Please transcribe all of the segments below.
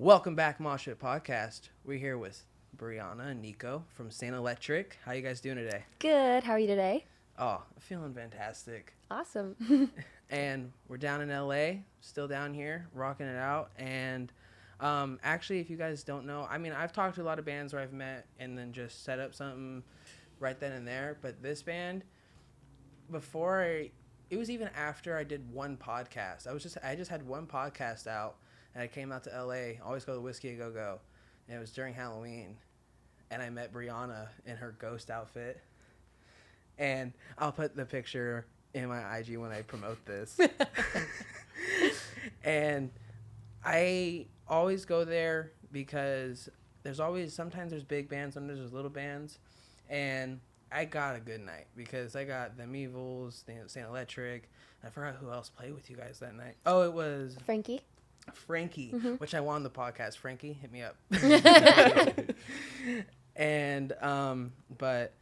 Welcome back, Mosh Pit Podcast. We're here with Brianna and Nico from S8nt Elektric. How you guys doing today? Good. How are you today? Oh, feeling fantastic. Awesome. And we're down in LA, still down here, rocking it out. And actually, if you guys don't know, I mean, I've talked to a lot of bands where I've met and then just set up something right then and there. But this band, it was even after I did one podcast. I just had one podcast out. And I came out to LA, always go to Whiskey A Go Go. And it was during Halloween. And I met Brianna in her ghost outfit. And I'll put the picture in my IG when I promote this. And I always go there because sometimes there's big bands, sometimes there's little bands. And I got a good night because I got Them Evils, S8nt Elektric. I forgot who else played with you guys that night. Oh, it was Frankie, Mm-hmm. which I want on the podcast. Frankie, hit me up. And but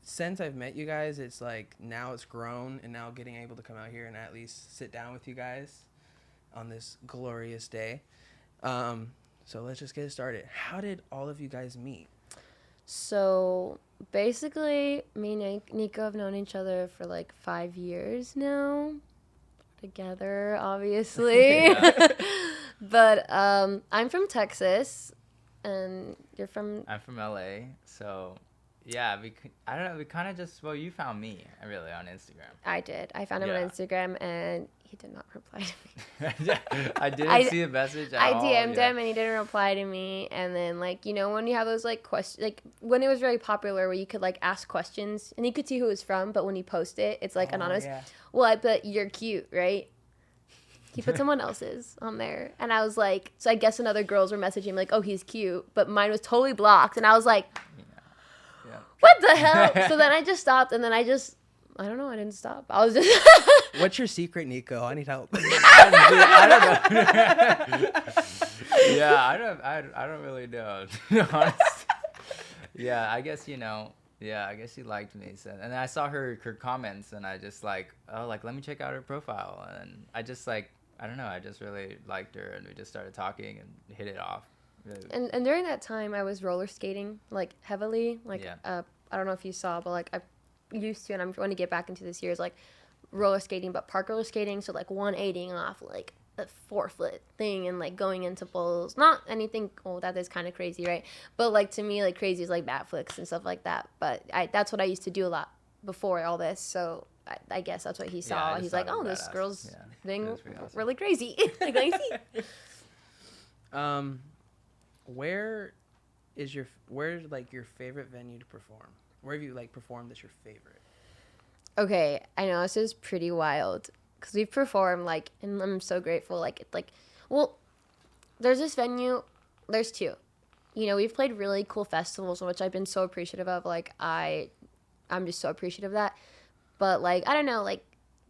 since I've met you guys, it's like now it's grown, and now getting able to come out here and at least sit down with you guys on this glorious day. So let's just get it started. How did all of you guys meet? So basically, me and Nico have known each other for like 5 years now. Together, obviously. But I'm from Texas, and you're from... I'm from LA, so yeah, I don't know, we kind of just, well, you found me, really, on Instagram. I did. I found him on Instagram, and he did not reply to me. I didn't see the message at all. I DM'd him, and he didn't reply to me. And then, like, you know, when you have those, like, questions, like, when it was very popular where you could, like, ask questions, and you could see who it was from, but when you post it, it's, like, anonymous. Yeah. Well, I bet you're cute, right? He put someone else's on there. And I was like, so I guess another girls were messaging me, like, oh, he's cute. But mine was totally blocked. And I was like, what the hell? So then I just stopped, and then I don't know, I didn't stop. I was just... What's your secret, Nico? I need help. I don't know. Yeah, I don't really know, to be honest. Yeah, I guess, you know, I guess she liked me. So, and I saw her comments, and I just like, let me check out her profile. And I just like, I don't know, I just really liked her, and we just started talking and hit it off. Really. And during that time, I was roller skating, like, heavily. Like, I don't know if you saw, but, like, I used to, and I'm going to get back into this year, is, like, roller skating, but park roller skating. So, like, 180ing off, like, a 4-foot thing and, like, going into bowls. Not anything, that is kind of crazy, right? But, like, to me, like, crazy is, like, backflips and stuff like that. But that's what I used to do a lot before all this. So, I guess that's what he saw. He's like, oh, this girl's being awesome. Really crazy. Like, Where's like your favorite venue to perform? Where have you like performed that's your favorite? Okay, I know this is pretty wild because we've performed like, and I'm so grateful. There's this venue. There's two. You know, we've played really cool festivals, which I've been so appreciative of. Like I'm just so appreciative of that. But like, I don't know, like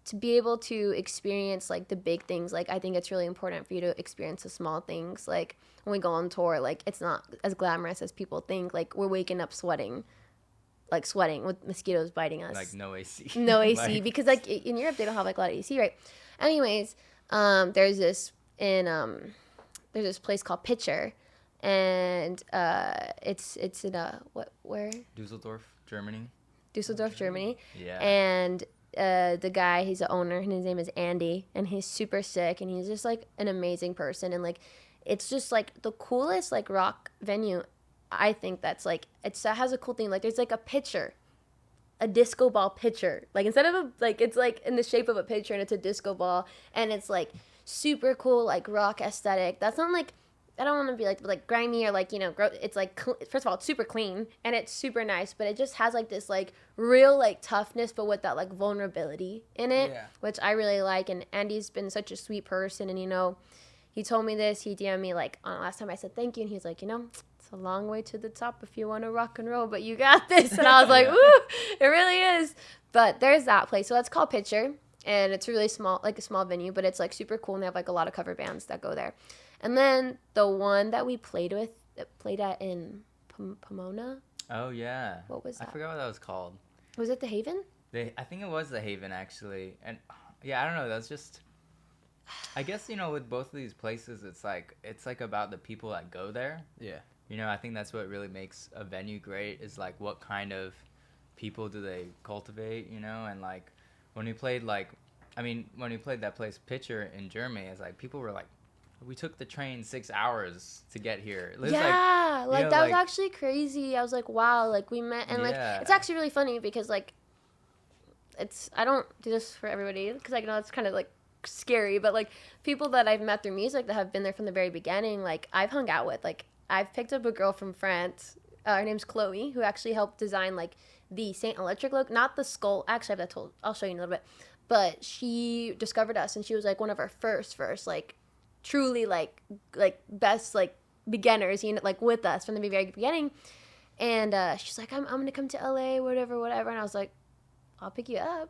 to be able to experience like the big things, like I think it's really important for you to experience the small things. Like when we go on tour, like it's not as glamorous as people think. Like we're waking up sweating with mosquitoes biting us. Like no AC. No AC because like in Europe they don't have like a lot of AC, right? Anyways, there's this place called Pitcher, and it's in where? Dusseldorf, Germany. Germany. Yeah. And the guy, he's the owner, and his name is Andy, and he's super sick, and he's just like an amazing person, and like it's just like the coolest like rock venue. I think that's like it has a cool thing. Like there's like a pitcher, a disco ball pitcher. Like instead of it's like in the shape of a pitcher, and it's a disco ball, and it's like super cool like rock aesthetic. That's not like, I don't want to be like grimy or like, you know, it's like, first of all, it's super clean and it's super nice, but it just has like this like real like toughness, but with that like vulnerability in it, which I really like. And Andy's been such a sweet person, and you know, he told me this, he DM'd me like last time I said thank you, and he's like, you know, it's a long way to the top if you want to rock and roll, but you got this. And I was like, ooh, it really is. But there's that place. So that's called Pitcher, and it's really small, like a small venue, but it's like super cool, and they have like a lot of cover bands that go there. And then the one that we played at in Pomona. Oh, yeah. What was that? I forgot what that was called. Was it the Haven? I think it was the Haven, actually. And, yeah, I don't know. That was just... I guess, with both of these places, it's like about the people that go there. Yeah. I think that's what really makes a venue great is like what kind of people do they cultivate, and like when we played that place Pitcher in Germany, it's like people were like, we took the train 6 hours to get here. It was yeah, like, that was actually crazy. I was like, wow, like we met, and like it's actually really funny because like I don't do this for everybody because I know it's kind of like scary, but like people that I've met through music that have been there from the very beginning, like I've hung out with, like I've picked up a girl from France. Her name's Chloe, who actually helped design like the S8nt Elektric look, not the skull. Actually, I have that told. I'll show you in a little bit. But she discovered us, and she was like one of our first like truly like best like beginners, like with us from the very beginning. And she's like, I'm gonna come to LA, whatever. And I was like, I'll pick you up.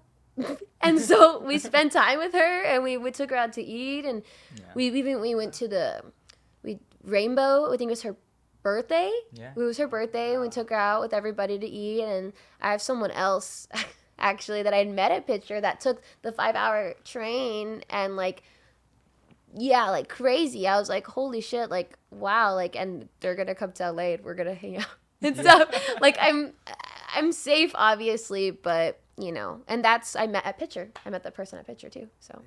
And so we spent time with her, and we took her out to eat, and we went to Rainbow. I think it was her birthday. Yeah. It was her birthday, and we took her out with everybody to eat. And I have someone else actually that I'd met at Pitcher that took the 5-hour train, and like crazy. I was like, holy shit, like wow, like, and they're gonna come to LA and we're gonna hang out and stuff. Like I'm safe obviously, but and I met at Pitcher. I met that person at Pitcher too. So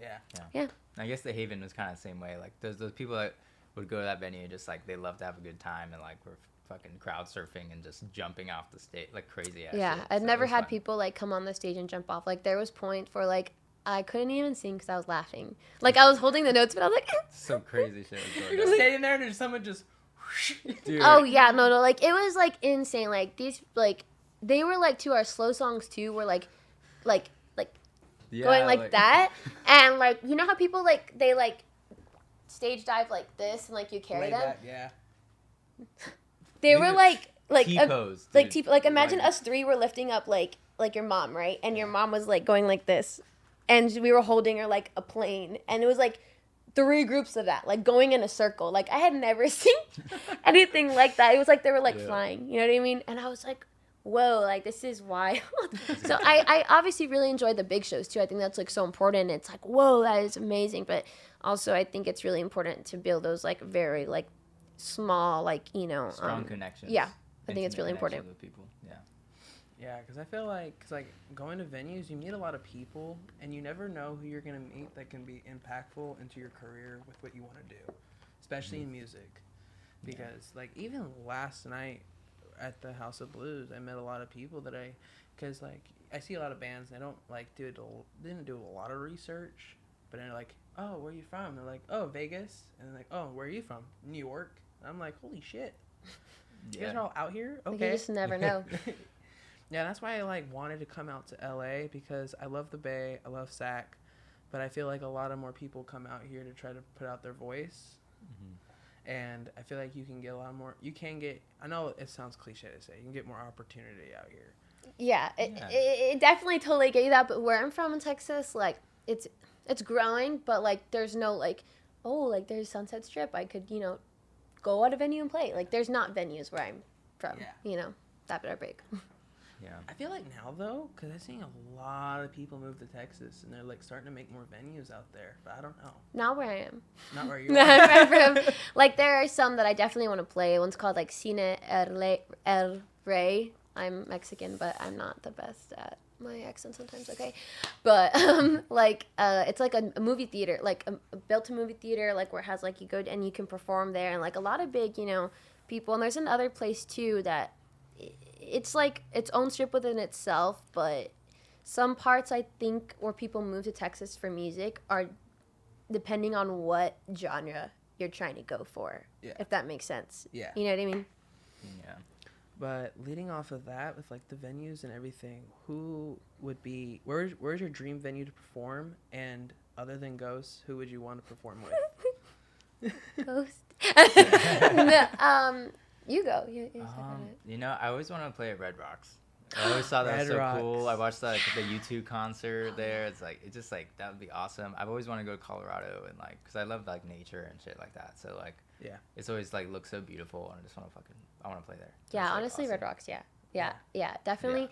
yeah. I guess the Haven was kind of the same way. Like there's those people that would go to that venue just like they love to have a good time and like we're fucking crowd surfing and just jumping off the stage like crazy ass shit. I've So never it was had fun. people like come on the stage and jump off. Like there was point for like I couldn't even sing because I was laughing. Like I was holding the notes, but I was like Some crazy shit was You're going just on. standing there and there's someone just. Dude. oh yeah, no, like it was like insane. Like these like they were like to our slow songs too. Were like Yeah, going like that, and like how people like they like stage dive like this and like you carry Lay them. back, yeah. They were like T-pose, like dude. like imagine us three were lifting up like your mom, right? And your mom was like going like this, and we were holding her like a plane, and it was like 3 groups of that, like going in a circle. Like I had never seen anything like that. It was like they were like flying, you know what I mean? And I was like, whoa, like this is wild. So I obviously really enjoy the big shows too. I think that's like so important. It's like, whoa, that is amazing. But also I think it's really important to build those like very like small, like, strong connections. Yeah. I think it's Intimate really important. connections with people. Yeah. Yeah, because I feel like, going to venues, you meet a lot of people, and you never know who you're going to meet that can be impactful into your career with what you want to do, especially in music. Because, like, even last night at the House of Blues, I met a lot of people that because, like, I see a lot of bands, and I don't, like, didn't do a lot of research, but they're like, oh, where are you from? They're like, oh, Vegas. And they're like, oh, where are you from? New York. And I'm like, holy shit. You guys are all out here? Like, Okay. you just never know. Yeah, that's why I wanted to come out to LA, because I love the Bay, I love SAC, but I feel like a lot of more people come out here to try to put out their voice. Mm-hmm. And I feel like you can get a lot more. I know it sounds cliche to say, you can get more opportunity out here. Yeah, it definitely totally get you that. But where I'm from in Texas, like it's growing, but like there's no like, oh, like there's Sunset Strip. I could go at a venue and play. Like there's not venues where I'm from. Yeah. That are big. Yeah. I feel like now though, because I'm seeing a lot of people move to Texas, and they're like starting to make more venues out there. But I don't know. Not where I am. Not where you Where are. I'm from. Like there are some that I definitely want to play. One's called like S8nt Elektric. I'm Mexican, but I'm not the best at my accent sometimes. Okay, but it's like a movie theater, like a built-in movie theater, like where it has like you go and you can perform there, and like a lot of big people. And there's another place too that it's like its own strip within itself, but some parts I think where people move to Texas for music are depending on what genre you're trying to go for. Yeah. If that makes sense. Yeah. You know what I mean? Yeah. But leading off of that, with like the venues and everything, who would be where's your dream venue to perform? And other than Ghost, who would you want to perform with? Ghost. You go. You talk about it. I always wanted to play at Red Rocks. I always thought that was Red so Rocks. cool. I watched the U2 concert there. It's just like that would be awesome. I've always wanted to go to Colorado and because I love like nature and shit like that. So Yeah. it's always like looks so beautiful, and I just want to I want to play there. Yeah, It's, honestly, awesome. Red Rocks. Yeah, definitely.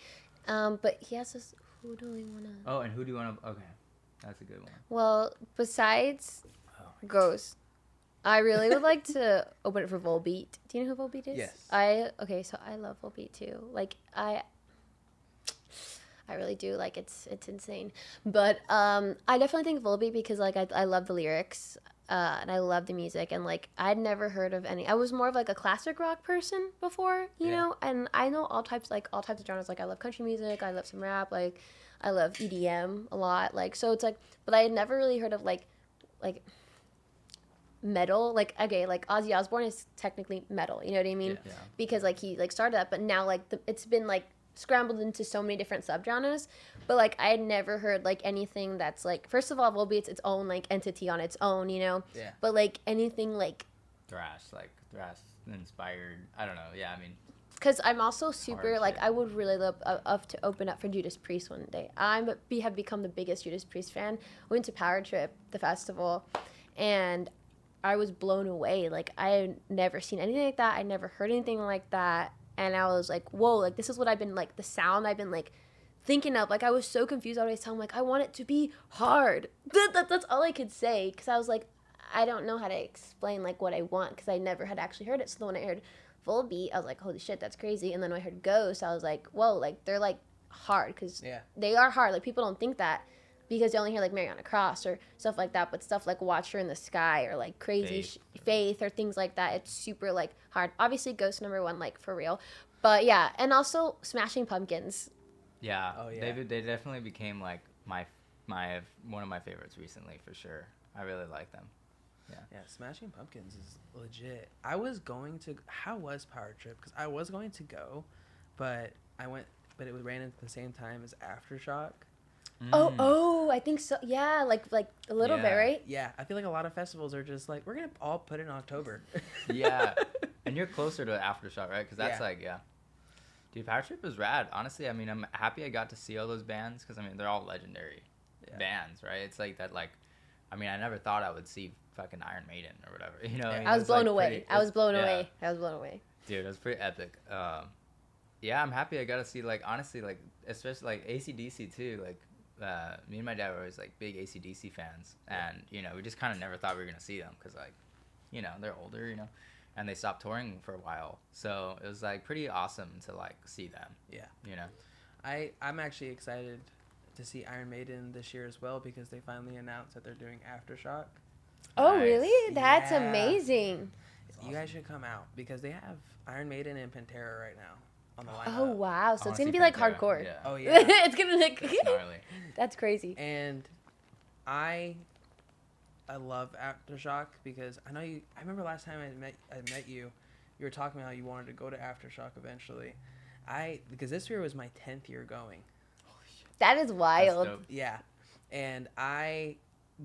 But he has this. Who do we want to? Oh, and who do you want to? Okay. That's a good one. Well, besides Ghost, I really would like to open it for Volbeat. Do you know who Volbeat is? Yes. So I love Volbeat too. Like I really do. Like it's insane. But I definitely think Volbeat because like I love the lyrics. And I love the music, and like I'd never heard of any. I was more of like a classic rock person before, you know. And I know all types of genres. Like I love country music, I love some rap, like I love EDM a lot. Like so, it's like, but I had never really heard of like metal. Like okay, like Ozzy Osbourne is technically metal. You know what I mean? Yeah. Because like he like started that, but now like it's been like scrambled into so many different subgenres, but like I had never heard like anything that's like, first of all, Volbeat's its own like entity on its own, you know. Yeah. But like anything like thrash inspired. I don't know. Yeah, I mean, because I'm also super hard like shit. I would really love to open up for Judas Priest one day. Have become the biggest Judas Priest fan. Went to Power Trip, the festival, and I was blown away. Like I had never seen anything like that. I never heard anything like that. And I was like, whoa, like this is what I've been like, the sound I've been like thinking of. Like I was so confused. I always tell him like, I want it to be hard. That's all I could say. Cause I was like, I don't know how to explain like what I want. Cause I never had actually heard it. So when I heard Volbeat, I was like, holy shit, that's crazy. And then when I heard Ghost, I was like, whoa, like they're like hard. Cause they are hard. Like people don't think that because they only hear like Mariana Cross or stuff like that. But stuff like Watcher in the Sky or like Crazy Faith or things like that, it's super like hard. Obviously Ghost #1, like for real. But yeah, and also Smashing Pumpkins. Yeah. Oh, yeah. They definitely became like my one of my favorites recently for sure. I really like them. Yeah, Smashing Pumpkins is legit. I was going to. How was Power Trip? Because I was going to go, but it ran at the same time as Aftershock. Oh, I think so. Yeah, like a little bit, right? Yeah, I feel like a lot of festivals are just like, we're gonna all put it in October. Yeah, and you're closer to Aftershock, right? Because that's dude, Power Trip is rad. Honestly, I mean, I'm happy I got to see all those bands because I mean they're all legendary bands, right? It's like that, like, I mean, I never thought I would see fucking Iron Maiden or whatever, you know? I was blown away. I was blown away. Dude, it was pretty epic. Yeah, I'm happy I got to see, like, honestly, like, especially like AC/DC too, like. Me and my dad were always like big AC/DC fans, and you know we just kind of never thought we were gonna see them because like, you know, they're older, you know, and they stopped touring for a while, so it was like pretty awesome to like see them. Yeah, you know, I'm actually excited to see Iron Maiden this year as well because they finally announced that they're doing Aftershock. Oh Nice. really? That's Yeah. amazing. You guys should come out because they have Iron Maiden and Pantera right now on the lineup. Oh wow! So I it's wanna gonna see be like Pantera. hardcore. Yeah. Oh yeah. It's gonna be like gnarly. that's crazy. And I love Aftershock because I know you. I remember last time I met you. You were talking about how you wanted to go to Aftershock eventually. Because this year was my 10th year going. That is That's wild. dope. Yeah, and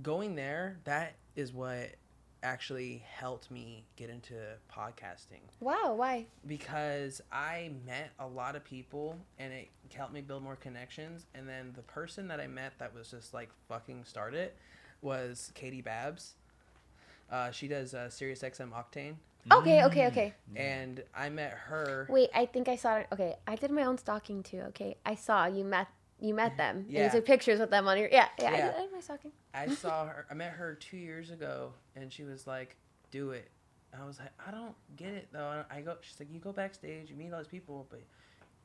going there. That is what actually helped me get into podcasting. Wow, why? Because I met a lot of people and it helped me build more connections. And then the person that I met that was just like fucking started was Katie Babs. She does Sirius XM Octane. Okay. And I met her. Wait, I think I saw it. Okay, I did my own stalking too. Okay, I saw you met them. Yeah. And you took pictures with them on your I Yeah. did my stalking. I met her 2 years ago and she was like, do it. I was like, I don't get it though. She's like, you go backstage, you meet all those people, but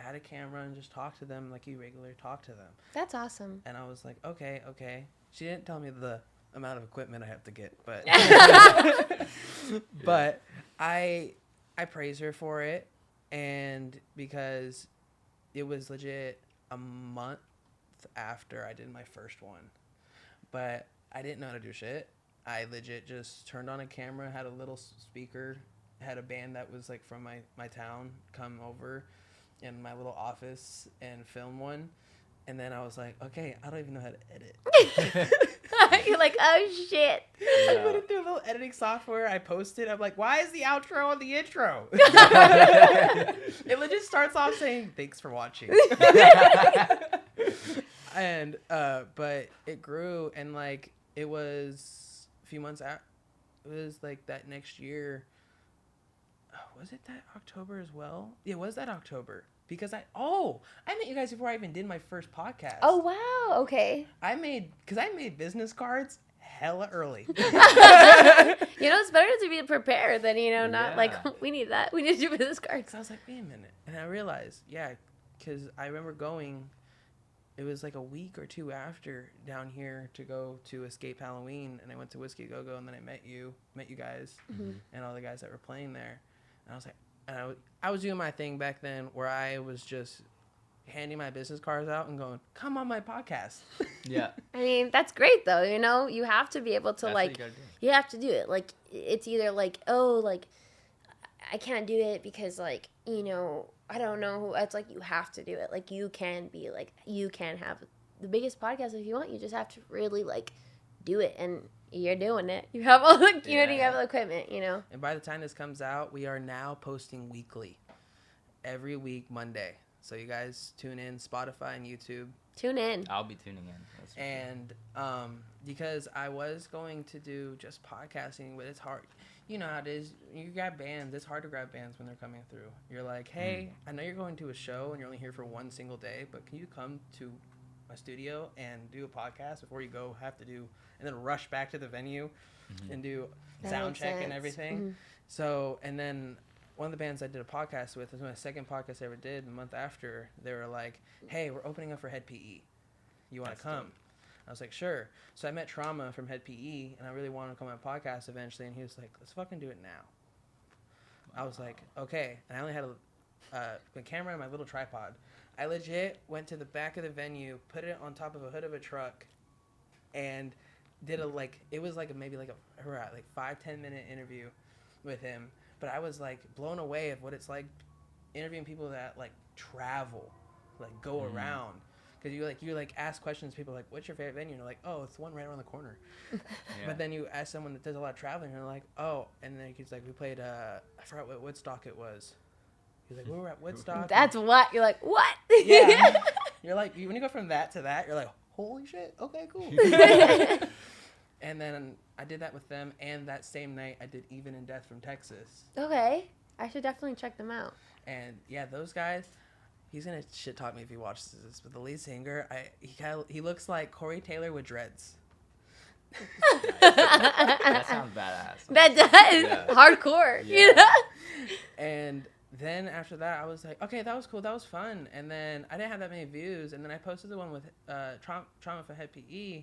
add a camera and just talk to them like you regularly talk to them. That's awesome. And I was like, okay. She didn't tell me the amount of equipment I have to get, but but I praise her for it, and because it was legit a month after I did my first one, but I didn't know how to do shit. I legit just turned on a camera, had a little speaker, had a band that was like from my town come over in my little office and film one. And then I was like, okay, I don't even know how to edit. You're like, oh shit. I put it through a little editing software. I posted. I'm like, why is the outro on the intro? It legit starts off saying, thanks for watching. And, but it grew and like, it was a few months out. It was like that next year. Was it that October as well? Yeah, it was that October. because I met you guys before I even did my first podcast. Oh, wow. Okay. I made business cards hella early. It's better to be prepared than, not like, we need that. We need to do business cards. So I was like, wait a minute. And I realized, because I remember going, it was like a week or two after down here to go to Escape Halloween. And I went to Whiskey Go Go, and then I met you guys, and all the guys that were playing there. And I was like, I was doing my thing back then where I was just handing my business cards out and going, come on my podcast. Yeah. I mean, that's great though. You have to be able to you have to do it. Like, it's either like, oh, like I can't do it because like, I don't know. It's like, you have to do it. Like, you can have the biggest podcast if you want. You just have to really like do it, and you're doing it. You have all the, you have the equipment, And by the time this comes out, we are now posting weekly, every week, Monday. So you guys tune in, Spotify and YouTube. Tune in. I'll be tuning in. And because I was going to do just podcasting, but it's hard. You know how it is. You grab bands. It's hard to grab bands when they're coming through. You're like, hey, I know you're going to a show and you're only here for one single day, but can you come to my studio and do a podcast before you go have to do, and then rush back to the venue and do sound check and everything. So, and then one of the bands I did a podcast with, this was my second podcast I ever did. The month after, they were like, hey, we're opening up for Head PE. You want to come? Dope. I was like, sure. So I met Trauma from Head PE, and I really wanted to come on my podcast eventually, and he was like, let's fucking do it now. I was like, okay. And I only had a camera and my little tripod. I legit went to the back of the venue, put it on top of a hood of a truck, and did it was like maybe like a 5-10 minute interview with him. But I was like blown away of what it's like interviewing people that like travel, like go around. Because you ask questions, people are like, what's your favorite venue? And they're like, oh, it's the one right around the corner. But then you ask someone that does a lot of traveling, and they're like, oh, and then he's like, we played I forgot what Woodstock it was. He's like, we were at Woodstock. That's what you're like, what? Yeah. You're like, when you go from that to that, you're like, holy shit, okay, cool. And then I did that with them, and that same night I did Even in Death from Texas. Okay, I should definitely check them out. And yeah, those guys, he's gonna shit talk me if he watches this, but the lead singer, he looks like Corey Taylor with dreads. That sounds badass. That does. Yeah. Hardcore. Yeah. And then after that, I was like, okay, that was cool. That was fun. And then I didn't have that many views. And then I posted the one with Trauma for Head PE.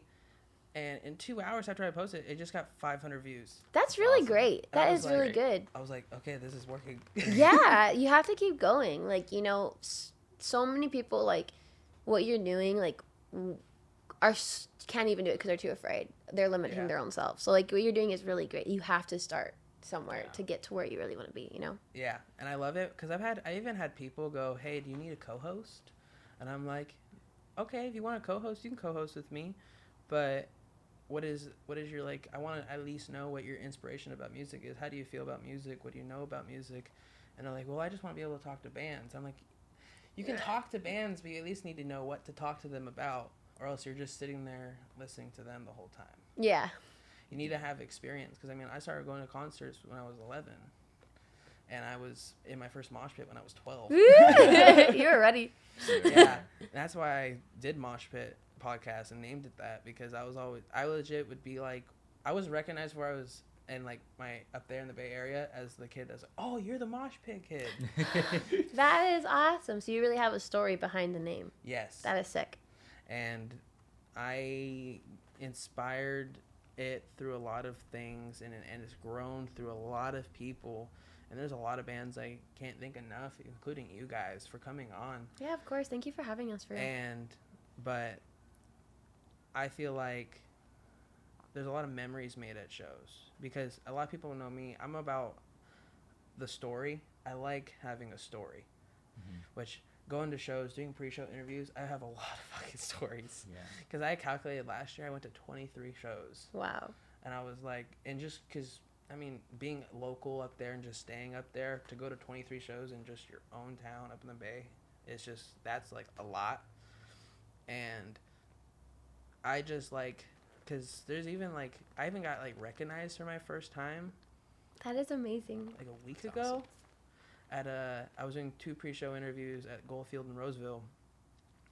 And in 2 hours after I posted, it just got 500 views. That's really great. That is really good. I was like, okay, this is working. Yeah, you have to keep going. Like, so many people, like, what you're doing, like, can't even do it because they're too afraid. They're limiting their own self. So, like, what you're doing is really great. You have to start somewhere to get to where you really want to be, Yeah, and I love it because I even had people go, hey, do you need a co-host? And I'm like, okay, if you want a co-host, you can co-host with me, but what is your, like, I want to at least know what your inspiration about music is. How do you feel about music? What do you know about music? And they're like, well, I just want to be able to talk to bands. I'm like, you can talk to bands, but you at least need to know what to talk to them about, or else you're just sitting there listening to them the whole time. Yeah. You need to have experience, because, I mean, I started going to concerts when I was 11, and I was in my first Mosh Pit when I was 12. You were ready. Yeah, that's why I did Mosh Pit Podcast and named it that, because I legit would be like, I was recognized where I was in, like, my up there in the Bay Area as the kid that's like, oh, you're the Mosh Pit kid. That is awesome. So you really have a story behind the name. Yes. That is sick. And I inspired it through a lot of things, and it's grown through a lot of people, and there's a lot of bands I can't thank enough, including you guys, for coming on. Yeah, of course. Thank you for having us. But I feel like there's a lot of memories made at shows, because a lot of people know me. I'm about the story. I like having a story, which going to shows, doing pre-show interviews, I have a lot of fucking stories. Yeah. Because I calculated last year, I went to 23 shows. Wow. And I was like, and just because, I mean, being local up there and just staying up there, to go to 23 shows in just your own town up in the Bay, it's just, that's like a lot. And I just like, because there's even like, I even got like recognized for my first time. That is amazing. Like a week ago. I was doing 2 pre-show interviews at Goldfield in Roseville,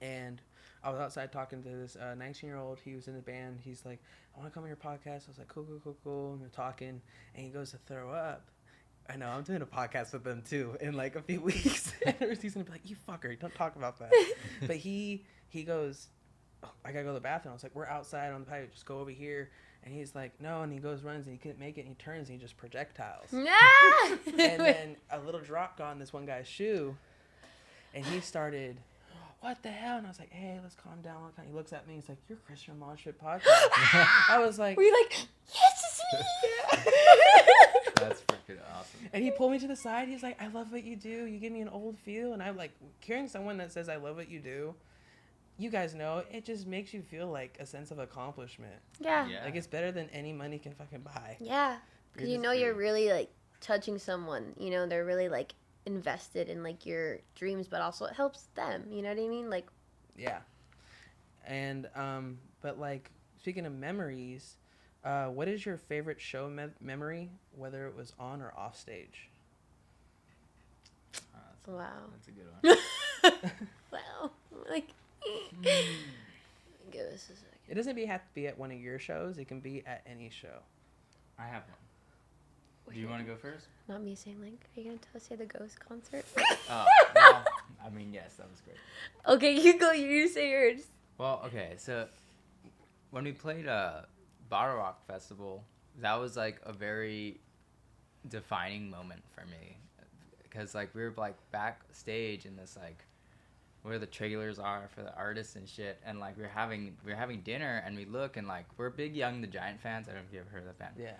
and I was outside talking to this 19-year-old. He was in the band. He's like, I want to come on your podcast. I was like, cool. And we're talking, and he goes to throw up. I know, I'm doing a podcast with them too in like a few weeks. And he's gonna be like, you fucker, don't talk about that. But he goes, oh, I gotta go to the bathroom. I was like, we're outside on the patio, just go over here. And he's like, no, and he goes, runs, and he couldn't make it, and he turns, and he just projectiles. And then a little drop got on this one guy's shoe, and he started, what the hell? And I was like, hey, let's calm down. He looks at me, he's like, you're Christian Mosh Pit Podcast. I was like, were you like, yes, it's me? That's freaking awesome. And he pulled me to the side. He's like, I love what you do. You give me an old feel. And I'm like, hearing someone that says, I love what you do, you guys know, it just makes you feel like a sense of accomplishment. Yeah. Like, it's better than any money can fucking buy. Yeah. Because you know you're really, like, touching someone. You know, they're really, like, invested in, like, your dreams, but also it helps them. You know what I mean? Like, yeah. And, but, like, speaking of memories, what is your favorite show memory, whether it was on or off stage? Wow. That's a good one. Wow. Like, give us a second. It doesn't have to be at one of your shows. It can be at any show. I have one. Do you want to go first? Not me saying, like, are you going to tell us you had the Ghost concert? Oh, well, I mean, yes, that was great. Okay, you go. You say yours. Well, okay, so when we played Bottle Rock Festival, that was, like, a very defining moment for me. Because, like, we were, like, backstage in this, like, where the trailers are for the artists and shit, and like we're having dinner, and we look, and like we're big Young the Giant fans. I don't know if you ever heard of that band. Yeah.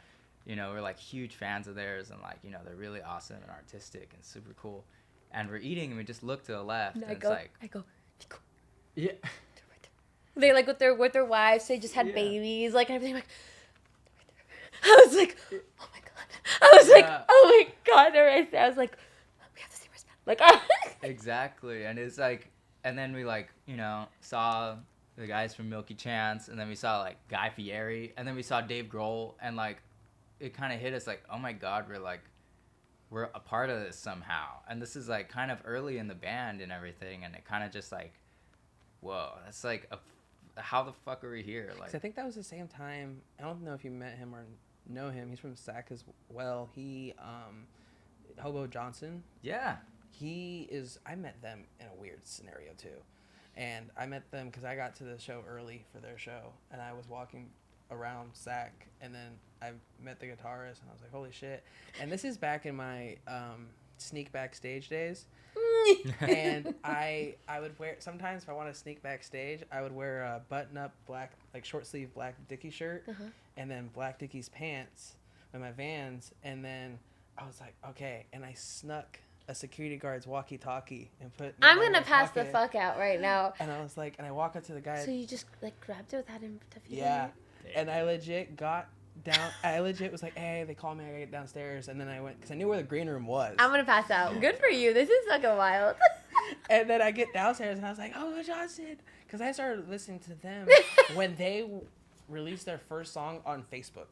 You know, we're like huge fans of theirs, and like, you know, they're really awesome and artistic and super cool. And we're eating, and we just look to the left, and I it's go. like, yeah, they like with their wives. They just had Yeah. babies, like and everything. Like, I was like, oh my god. I was like, Yeah. oh my god. They're right there. I was like, we have the same respect. Like, exactly. And it's like, and then we like, you know, saw the guys from Milky Chance, and then we saw like Guy Fieri, and then we saw Dave Grohl, and like it kind of hit us like, oh my god, we're a part of this somehow. And this is like kind of early in the band and everything, and it kind of just like, whoa, that's like how the fuck are we here? Like, I think that was the same time. I don't know if you met him or know him. He's from SAC as well. He Hobo Johnson. yeah. I met them in a weird scenario too. And I met them because I got to the show early for their show, and I was walking around SAC, and then I met the guitarist, and I was like, holy shit. And this is back in my sneak backstage days. And I would wear, sometimes if I want to sneak backstage, I would wear a button-up black, like short sleeve black Dickie shirt, and then black Dickies pants with my Vans, and then I was like, okay, and I snuck a security guard's walkie-talkie and put. I'm gonna pass the fuck out right now. And I was like, and I walk up to the guy. So you just like grabbed it without him defeating Yeah, it? and I legit got down. I legit was like, hey, they called me. I gotta get downstairs, and then I went because I knew where the green room was. I'm gonna pass out. Good for you. This is fucking wild. And then I get downstairs, and I was like, oh, Johnson, because I started listening to them when they released their first song on Facebook.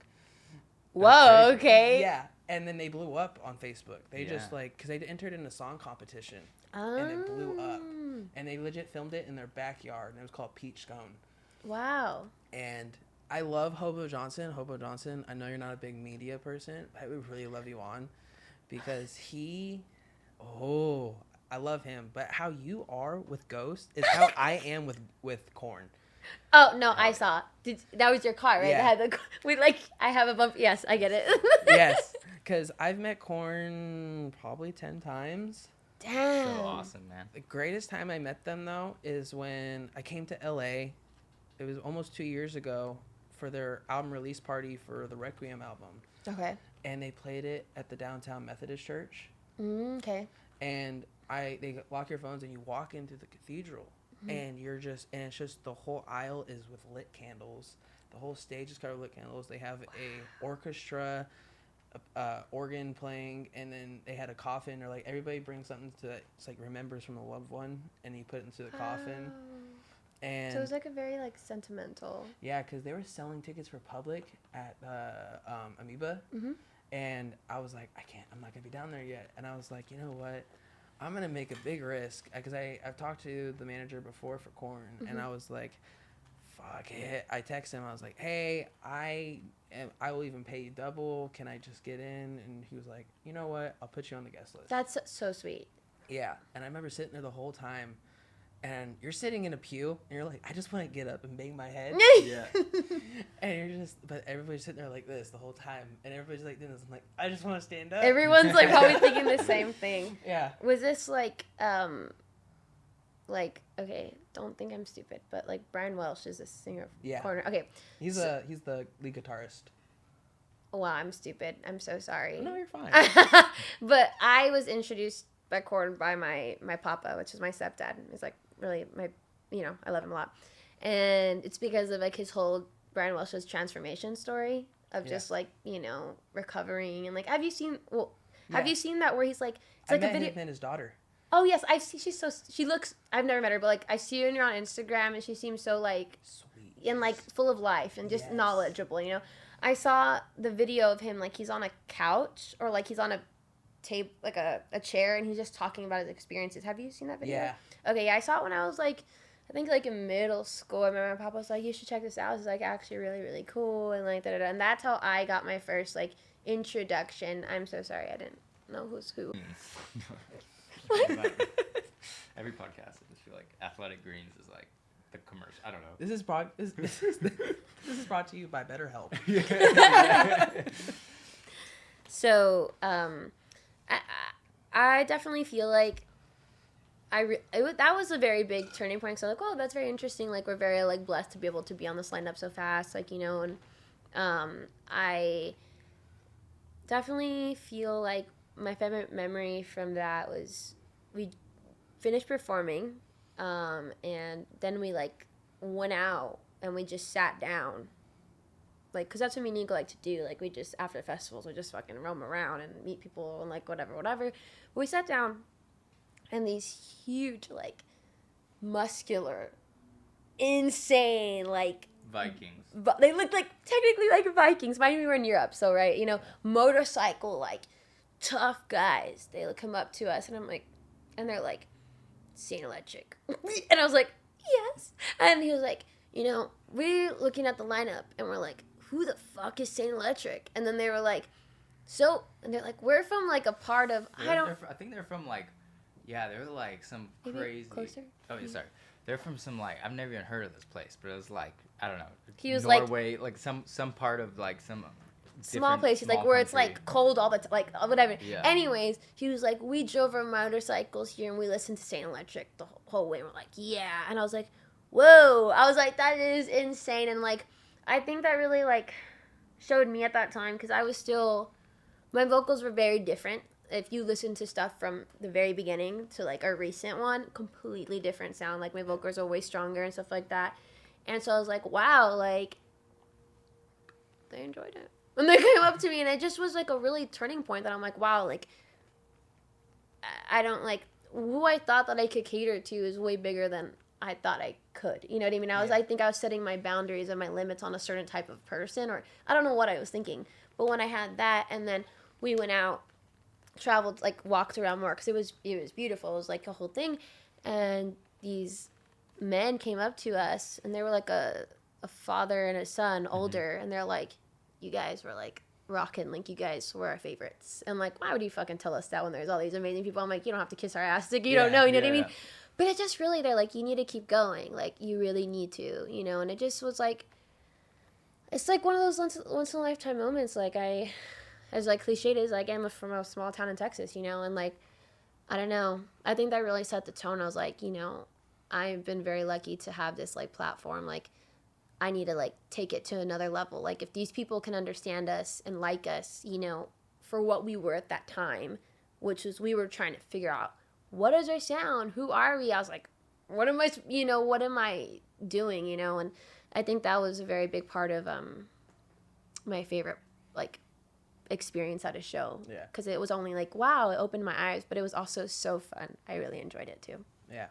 Whoa. Okay. Yeah, and then they blew up on Facebook. They just Yeah. like because they entered in a song competition, and it blew up. And they legit filmed it in their backyard, and it was called Peach Scone. Wow. And I love Hobo Johnson. Hobo Johnson, I know you're not a big media person, but I would really love you on because I love him. But how you are with Ghost is how I am with Korn. Oh no, I saw. That was your car, right? Yeah. That had I have a bump. Yes, I get it. Yes, because I've met Korn probably 10 times. Damn. So awesome, man. The greatest time I met them, though, is when I came to LA. It was almost 2 years ago for their album release party for the Requiem album. Okay. And they played it at the Downtown Methodist Church. Okay. And they lock your phones and you walk into the cathedral. And it's just the whole aisle is with lit candles. The whole stage is covered with lit candles. They have a orchestra, organ playing, and then they had a coffin, or like everybody brings something it's like remembers from a loved one, and you put it into the coffin. And So it was like a very like sentimental. yeah, because they were selling tickets for public at Amoeba, And I was like, I'm not gonna be down there yet. And I was like, you know what? I'm gonna make a big risk because I've talked to the manager before for Corn, and I was like, fuck it. I texted him. I was like, hey, I will even pay you double. Can I just get in? And he was like, you know what? I'll put you on the guest list. That's so sweet. Yeah. And I remember sitting there the whole time, and you're sitting in a pew, and you're like, I just want to get up and bang my head. Yeah. And you're just, but everybody's sitting there like this the whole time, and everybody's like doing this. I'm like, I just want to stand up. Everyone's like probably thinking the same thing. Yeah. Was this like okay, don't think I'm stupid, but like Brian Welsh is a singer of Corner. Okay. He's the lead guitarist. Wow, I'm stupid. I'm so sorry. No, you're fine. But I was introduced by Corn by my papa, which is my stepdad. He's like really I love him a lot. And it's because of like his whole Brian Welsh's transformation story of just like, recovering and like have you seen that where he's like it's like a video him and his daughter. Oh yes, she looks I've never met her, but like I see her on Instagram and she seems so like sweet and like full of life and just knowledgeable, I saw the video of him like he's on a couch or like he's on a table like a chair and he's just talking about his experiences. Have you seen that video? Yeah. Okay, yeah, I saw it when I was like I think like in middle school. I remember my papa was like, you should check this out. It's like actually really, really cool and like da-da-da. And that's how I got my first like introduction. I'm so sorry, I didn't know who's who. Every podcast, I just feel like Athletic Greens is like the commercial. I don't know. This is brought to you by BetterHelp. So, I definitely feel like that was a very big turning point. So like, oh, that's very interesting. Like we're very like blessed to be able to be on this lineup so fast. Like and I definitely feel like my favorite memory from that was we finished performing, and then we like went out and we just sat down. Like, cause that's what me and Nico like to do. Like, we just after the festivals, we just fucking roam around and meet people and like whatever. But we sat down, and these huge, like, muscular, insane, like Vikings. They looked like technically like Vikings. Mind you, we were in Europe, so right, motorcycle like tough guys. They come up to us, and I'm like, and they're like, S8nt Elektric, and I was like, yes. And he was like, we're looking at the lineup, and we're like, who the fuck is S8nt Elektric? And then they were like, and they're like, we're from like a part of I think they're from like, they're like some maybe crazy. Closer? Oh yeah, sorry. They're from some like I've never even heard of this place, but it was like I don't know. He was Norway, like some part of like some small place. He's like where it's like cold all the time, like whatever. Yeah. Anyways, he was like, we drove our motorcycles here and we listened to S8nt Elektric the whole way. And we're like, yeah. And I was like, whoa. I was like, that is insane. And like, I think that really like showed me at that time because I was still, my vocals were very different. If you listen to stuff from the very beginning to like a recent one, completely different sound. Like my vocals are way stronger and stuff like that. And so I was like, wow, like they enjoyed it. And they came up to me and it just was like a really turning point that I'm like, wow, like I don't like who I thought that I could cater to is way bigger than I thought I could. You know what I mean? I think I was setting my boundaries and my limits on a certain type of person, or I don't know what I was thinking. But when I had that, and then we went out, traveled, like walked around more because it was beautiful. It was like a whole thing, and these men came up to us, and they were like a father and a son, older, and they're like, you guys were like rocking, like you guys were our favorites. And like, why would you fucking tell us that when there's all these amazing people? I'm like, you don't have to kiss our ass, like you don't know, you know what I mean? But it just really, they're like, you need to keep going, like you really need to, and it just was like, it's like one of those once in a lifetime moments. Like as like cliched as like I'm from a small town in Texas, and like, I don't know, I think that really set the tone. I was like, I've been very lucky to have this like platform. Like I need to like take it to another level. Like if these people can understand us and like us, for what we were at that time, which was we were trying to figure out what is our sound, who are we? I was like, what am I doing, and I think that was a very big part of my favorite like experience at a show. Yeah. Because it was only like, wow, it opened my eyes, but it was also so fun. I really enjoyed it too. Yeah.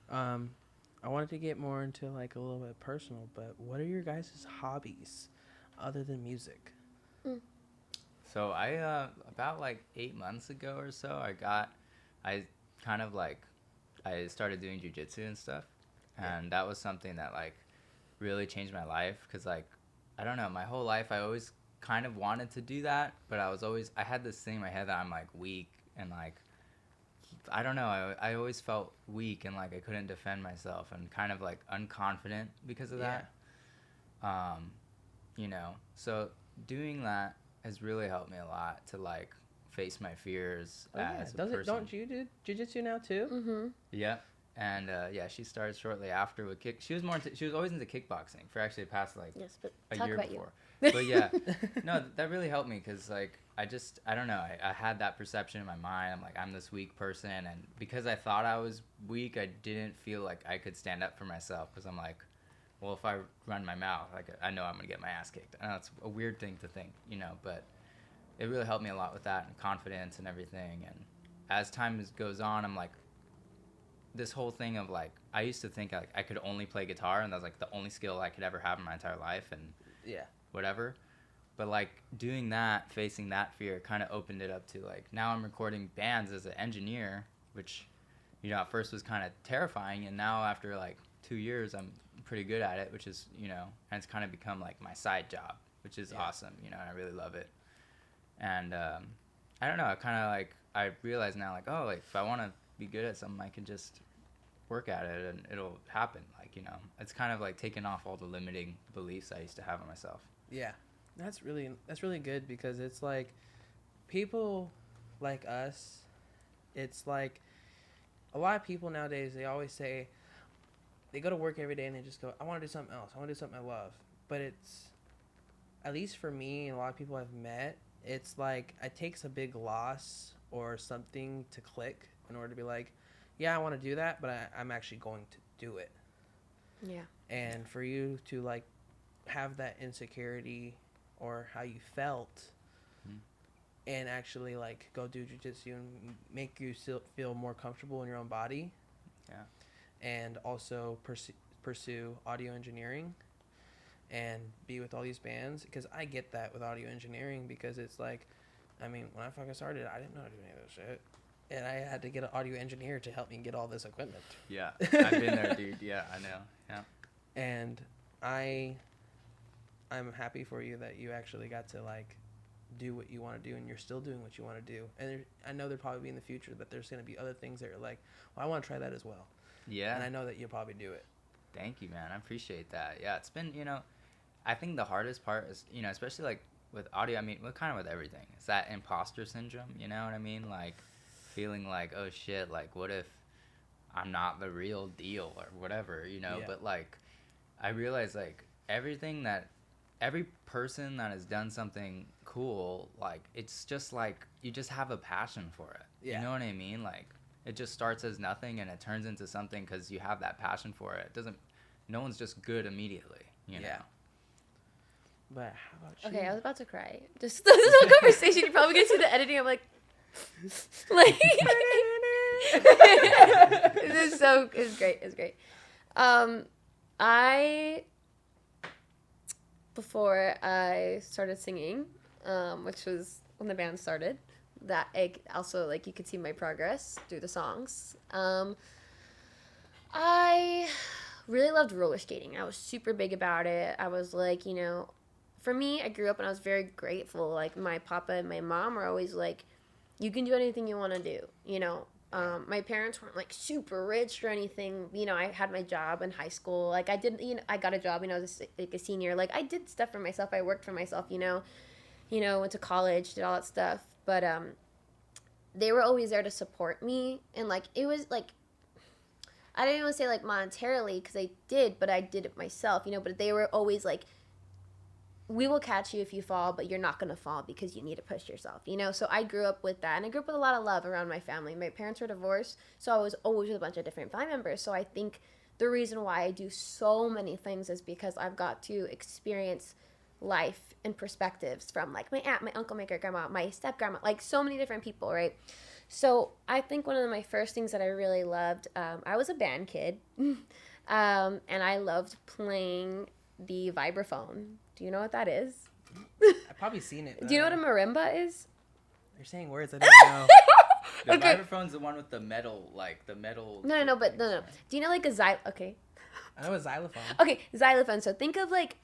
I wanted to get more into like a little bit personal, but what are your guys' hobbies other than music? So I about like 8 months ago or so, I kind of like I started doing jujitsu and stuff, and that was something that like really changed my life because like I don't know, my whole life I always kind of wanted to do that, but I had this thing in my head that I'm like weak and like I don't know, I always felt weak and like I couldn't defend myself and kind of like unconfident because of that. You know, so doing that has really helped me a lot to like face my fears as a person. Don't you do jiu-jitsu now too? Mm-hmm. Yeah. And yeah, she started shortly after with kick. She was always into kickboxing for actually the past like Yes, but a year about before. You. But yeah, no, that really helped me because like I don't know, I had that perception in my mind. I'm like I'm this weak person, and because I thought I was weak, I didn't feel like I could stand up for myself because I'm like, well, if I run my mouth, like I know I'm gonna get my ass kicked. And that's a weird thing to think, you know, but it really helped me a lot with that and confidence and everything. And as time goes on, I'm like, this whole thing of like, I used to think like I could only play guitar and that was like the only skill I could ever have in my entire life and whatever. But like doing that, facing that fear kind of opened it up to like, now I'm recording bands as an engineer, which, you know, at first was kind of terrifying. And now after like 2 years, I'm pretty good at it, which is, you know, and it's kind of become like my side job, which is awesome, you know, and I really love it. And I don't know, I realize now like, oh, like if I want to be good at something, I can just work at it and it'll happen. Like, you know, it's kind of like taking off all the limiting beliefs I used to have on myself. Yeah, that's really good because it's like people like us, it's like a lot of people nowadays, they always say, they go to work every day and they just go, I want to do something else. I want to do something I love. But it's, at least for me and a lot of people I've met, it's like it takes a big loss or something to click in order to be like, yeah, I want to do that, but I'm actually going to do it. Yeah. And for you to like have that insecurity or how you felt and actually like go do jiu-jitsu and make you feel more comfortable in your own body. Yeah. And also pursue audio engineering and be with all these bands, because I get that with audio engineering, because it's like, I mean, when I fucking started, I didn't know how to do any of this shit, and I had to get an audio engineer to help me get all this equipment. Yeah, I've been there, dude. Yeah, I know. Yeah. And I'm happy for you that you actually got to like do what you want to do, and you're still doing what you want to do. And I know there'll probably be in the future that there's going to be other things that are like, well, I want to try that as well. Yeah. And I know that you'll probably do it. Thank you, man. I appreciate that. Yeah, it's been, you know, I think the hardest part is, you know, especially like with audio, I mean, kind of with everything, it's that imposter syndrome, you know what I mean? Like feeling like, oh shit, like what if I'm not the real deal or whatever, you know? Yeah. But like, I realize like every person that has done something cool, like it's just like, you just have a passion for it. Yeah. You know what I mean? Like, it just starts as nothing and it turns into something because you have that passion for it. No one's just good immediately, you know? But how about you? Okay, I was about to cry. Just this whole conversation, you're probably going to see the editing. I'm like it's great. It's great. Before I started singing, which was when the band started, that also like you could see my progress through the songs. I really loved roller skating. I was super big about it. I was like, you know, for me, I grew up and I was very grateful. Like my papa and my mom were always like, you can do anything you want to do, you know. My parents weren't like super rich or anything. You know, I had my job in high school. Like I did, you know, I got a job when I was like a senior. Like I did stuff for myself. I worked for myself, you know, went to college, did all that stuff. But they were always there to support me. And like, it was like, I didn't even say like monetarily because I did, but I did it myself, you know, but they were always like, we will catch you if you fall, but you're not going to fall because you need to push yourself, you know? So I grew up with that, and I grew up with a lot of love around my family. My parents were divorced, so I was always with a bunch of different family members. So I think the reason why I do so many things is because I've got to experience life and perspectives from, like, my aunt, my uncle, my great-grandma, my step-grandma, like, so many different people, right? So I think one of my first things that I really loved, I was a band kid, and I loved playing the vibraphone. Do you know what that is? I've probably seen it. Do you know what a marimba is? You're saying words I don't know. The Okay. vibraphone's the one with the metal, like the metal. No. Do you know like a Okay. I know a xylophone. Okay, xylophone. So think of like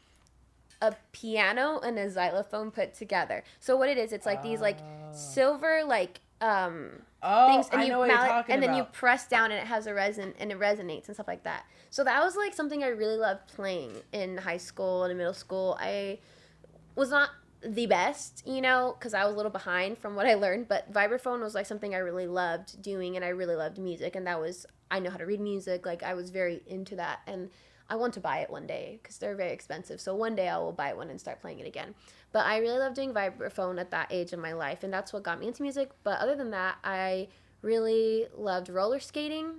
a piano and a xylophone put together. So what it is, it's like these like silver like things, and I know what you're talking and then you about. press down and it has a resin and it resonates and stuff like that. So that was like something I really loved playing in high school and in middle school. I was not the best, you know, because I was a little behind from what I learned, but vibraphone was like something I really loved doing, and I really loved music, and that was, I know how to read music, like I was very into that, and I want to buy it one day because they're very expensive, so one day I will buy one and start playing it again. But I really loved doing vibraphone at that age in my life, and that's what got me into music. But other than that, I really loved roller skating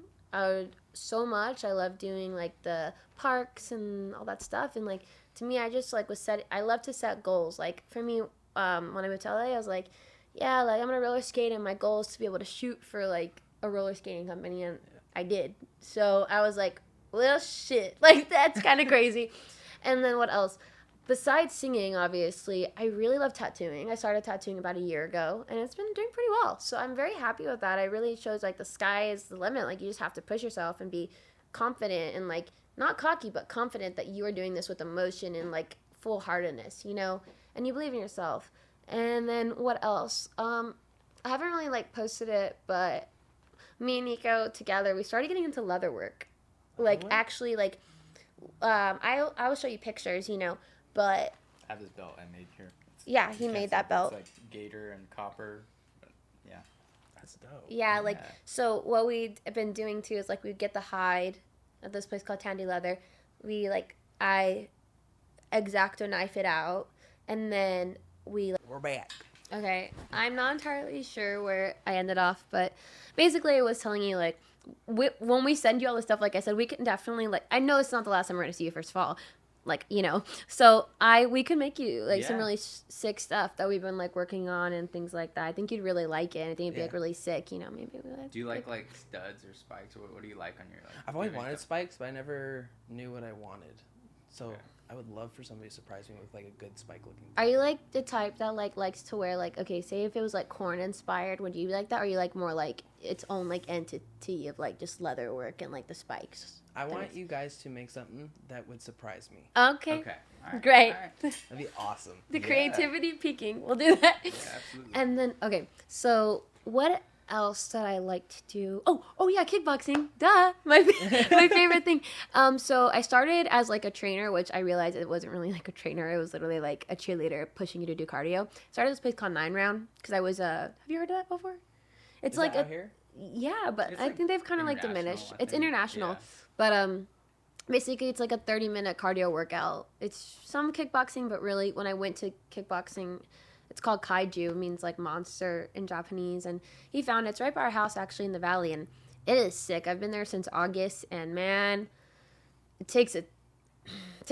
so much. I loved doing like the parks and all that stuff, and like to me, I just like I love to set goals. Like for me, when I moved to LA, I was like, yeah, like I'm gonna roller skate, and my goal is to be able to shoot for like a roller skating company, and I did. So I was like, well, shit, like that's kind of crazy. And then what else? Besides singing, obviously, I really love tattooing. I started tattooing about a year ago, and it's been doing pretty well. So I'm very happy with that. It really shows like the sky is the limit. Like you just have to push yourself and be confident and like not cocky, but confident that you are doing this with emotion and like full heartedness, you know, and you believe in yourself. And then what else? I haven't really like posted it, but me and Nico together, we started getting into leather work. Like actually like, I will show you pictures, you know, but I have this belt I made here. yeah, he made that belt. It's like gator and copper. But yeah. That's dope. Yeah, like, Yeah. so what we've been doing too is like we'd get the hide at this place called Tandy Leather. I X-Acto knife it out, and then we're back. okay, I'm not entirely sure where I ended off, but basically I was telling you like, when we send you all this stuff, like I said, we can definitely like, I know it's not the last time we're going to see you, first of all, like, you know, so we could make you like some really sick stuff that we've been like working on and things like that. I think you'd really like it, and I think it'd be like really sick, you know, maybe Do you like studs or spikes? What do you like on your like? I've always wanted spikes, but I never knew what I wanted. So I would love for somebody to surprise me with like a good spike looking. Are you like the type that like likes to wear like, okay, say if it was like corn inspired, would you be like that? Or are you like more like its own like entity of like just leather work and like the spikes? I want you guys to make something that would surprise me. Okay. Okay. All right. Great. All right. That'd be awesome. The creativity peaking. We'll do that. Yeah, absolutely. And then, okay, so what else that I like to do? Oh yeah, kickboxing. Duh. My favorite thing. So I started as like a trainer, which I realized it wasn't really like a trainer. It was literally like a cheerleader pushing you to do cardio. Started this place called 9 Round because I was have you heard of that before? It's Is like that out here? Yeah, but It's I like think they've kind of like international, diminished. I It's think. international. Yeah. But basically it's like a 30-minute cardio workout. It's some kickboxing, but really when I went to kickboxing, it's called kaiju. It means like monster in Japanese, and he found it's right by our house actually in the valley, and it is sick. I've been there since August, and man, it takes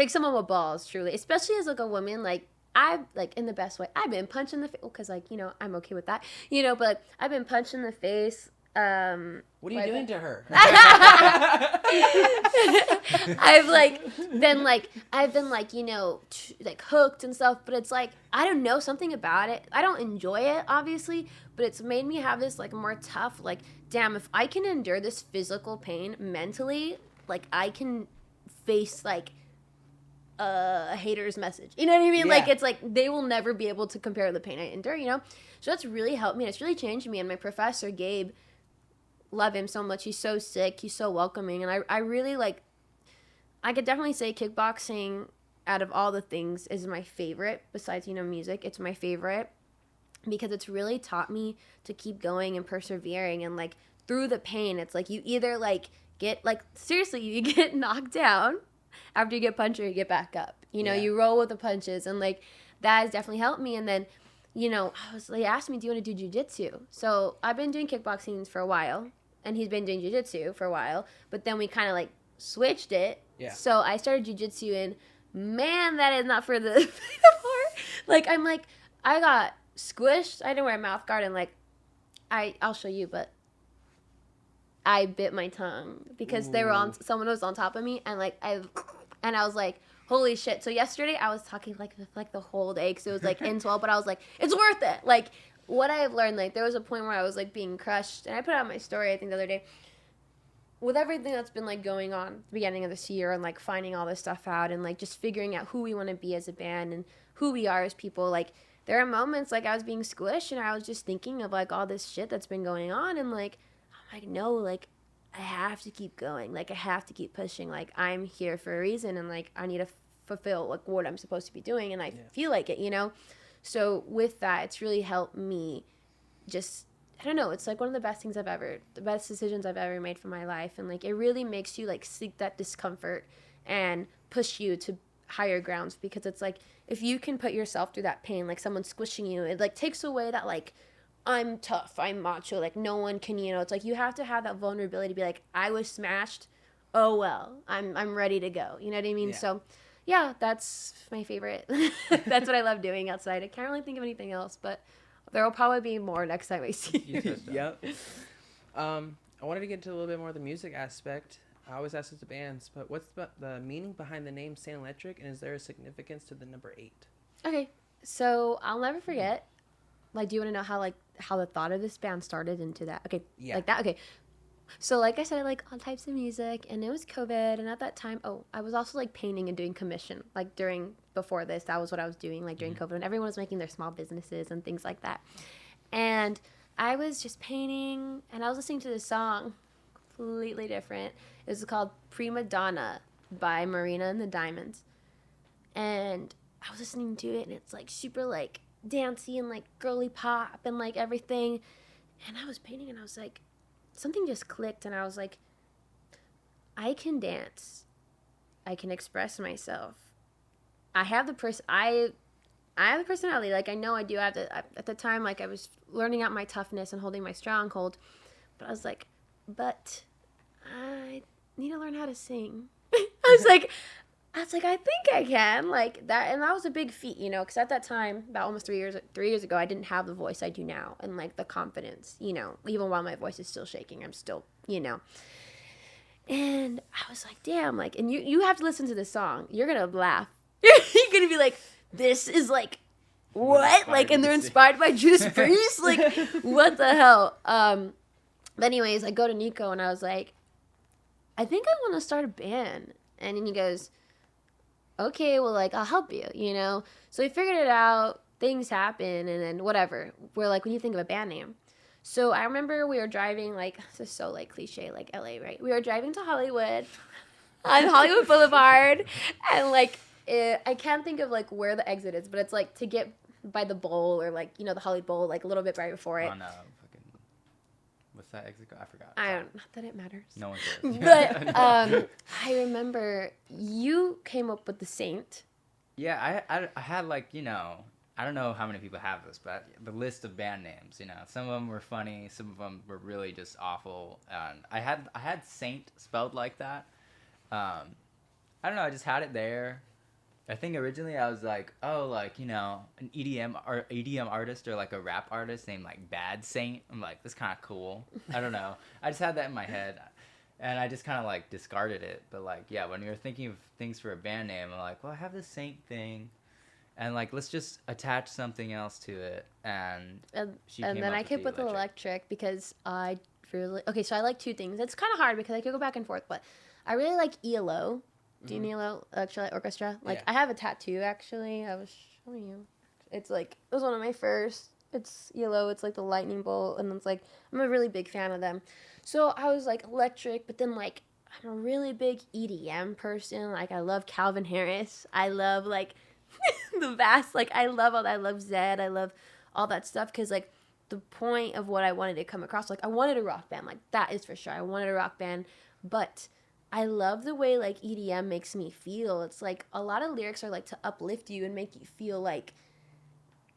someone with balls, truly, especially as like a woman. Like I've like in the best way. I've been punched in the face because like, you know, I'm okay with that, you know, but I've been punched in the face. What are you doing to her? I've been like, you know, like hooked and stuff, but it's like, I don't know, something about it. I don't enjoy it, obviously, but it's made me have this like more tough, like, damn, if I can endure this physical pain mentally, like I can face like a hater's message. You know what I mean? Yeah. Like it's like they will never be able to compare the pain I endure, you know? So that's really helped me, and it's really changed me. And my professor, Gabe, love him so much. He's so sick. He's so welcoming. And I really like, I could definitely say kickboxing out of all the things is my favorite besides, you know, music. It's my favorite because it's really taught me to keep going and persevering. And like through the pain, it's like you either like get like, seriously, you get knocked down after you get punched or you get back up. You know, you roll with the punches, and like that has definitely helped me. And then, you know, they asked me, do you want to do jiu-jitsu? So I've been doing kickboxing for a while, and he's been doing jiu-jitsu for a while, but then we kind of like switched it. Yeah. So I started jiu-jitsu, and man, that is not for the part. Like I got squished. I didn't wear a mouth guard, and like I'll show you, but I bit my tongue because someone was on top of me, and like I was like, holy shit. So yesterday I was talking like the whole day because it was like in 12, but I was like, it's worth it. Like what I have learned, like there was a point where I was like being crushed, and I put out my story I think the other day. With everything that's been like going on at the beginning of this year and like finding all this stuff out and like just figuring out who we want to be as a band and who we are as people, like there are moments like I was being squished and I was just thinking of like all this shit that's been going on, and like I'm like, no, like I have to keep going, like I have to keep pushing, like I'm here for a reason, and like I need to fulfill like what I'm supposed to be doing, and I feel like it, you know. So with that, it's really helped me just, I don't know, it's like one of the best decisions I've ever made for my life. And like, it really makes you like seek that discomfort and push you to higher grounds, because it's like, if you can put yourself through that pain, like someone squishing you, it like takes away that like, I'm tough, I'm macho, like no one can, you know, it's like you have to have that vulnerability to be like, I was smashed, oh well, I'm ready to go, you know what I mean? So yeah, that's my favorite. That's what I love doing outside. I can't really think of anything else, but there will probably be more next time I see you. Yep. I wanted to get into a little bit more of the music aspect. I always ask this to bands, but what's the meaning behind the name S8nt Elektric, and is there a significance to the number 8? Okay, so I'll never forget. Like, do you want to know how the thought of this band started into that? Okay, like that. Okay, so like I said, I like all types of music, and it was COVID, and at that time, I was also like painting and doing commission. Like before this, that was what I was doing, like during COVID, and everyone was making their small businesses and things like that. And I was just painting, and I was listening to this song, completely different. It was called Prima Donna by Marina and the Diamonds. And I was listening to it, and it's like super like dancey and like girly pop and like everything. And I was painting, and I was like, something just clicked, and I was like, I can dance. I can express myself. I have the personality. Like, I know I do have at the time, like, I was learning out my toughness and holding my stronghold. But I was like, but I need to learn how to sing. I was like, I think I can. Like, that, and that was a big feat, you know, because at that time, about almost 3 years ago, I didn't have the voice I do now, and, like, the confidence, you know, even while my voice is still shaking, I'm still, you know. And I was like, damn, like, and you have to listen to this song. You're going to laugh. You're going to be like, this is, like, what? Like, and they're inspired by Judas Priest? Like, what the hell? But anyways, I go to Nico, and I was like, I think I want to start a band. And then he goes, okay, well, like, I'll help you, you know? So we figured it out, things happen, and then whatever. We're like, when you think of a band name. So I remember we were driving, like, this is so, like, cliche, like, LA, right? We were driving to Hollywood, on Hollywood Boulevard, and, like, I can't think of, like, where the exit is, but it's, like, to get by the bowl, or, like, you know, the Hollywood Bowl, like, a little bit right before it. Oh, no. What's that exit code? I forgot. Not that it matters. No one cares. But I remember you came up with the S8nt. Yeah, I had, like, you know, I don't know how many people have this, but the list of band names, you know, some of them were funny, some of them were really just awful. And I had S8nt spelled like that. I don't know, I just had it there. I think originally I was like, oh, like, you know, an EDM artist or like a rap artist named like Bad Saint. I'm like, that's kind of cool. I don't know. I just had that in my head, and I just kind of like discarded it. But like, yeah, when we were thinking of things for a band name, I'm like, well, I have this S8nt thing, and like, let's just attach something else to it. And then I came up with Electric because I really, okay, so I like two things. It's kind of hard because I could go back and forth, but I really like ELO. Do you know ELO, Electrolyte Orchestra? Like, yeah. I have a tattoo, actually. I was showing you. It's, like, it was one of my first. It's ELO. It's, like, the lightning bolt. And it's, like, I'm a really big fan of them. So I was, like, electric. But then, like, I'm a really big EDM person. Like, I love Calvin Harris. I love, like, the vast. Like, I love all that. I love Zed. I love all that stuff. Because, like, the point of what I wanted to come across, like, I wanted a rock band. Like, that is for sure. I wanted a rock band. But I love the way, like, EDM makes me feel. It's, like, a lot of lyrics are, like, to uplift you and make you feel, like,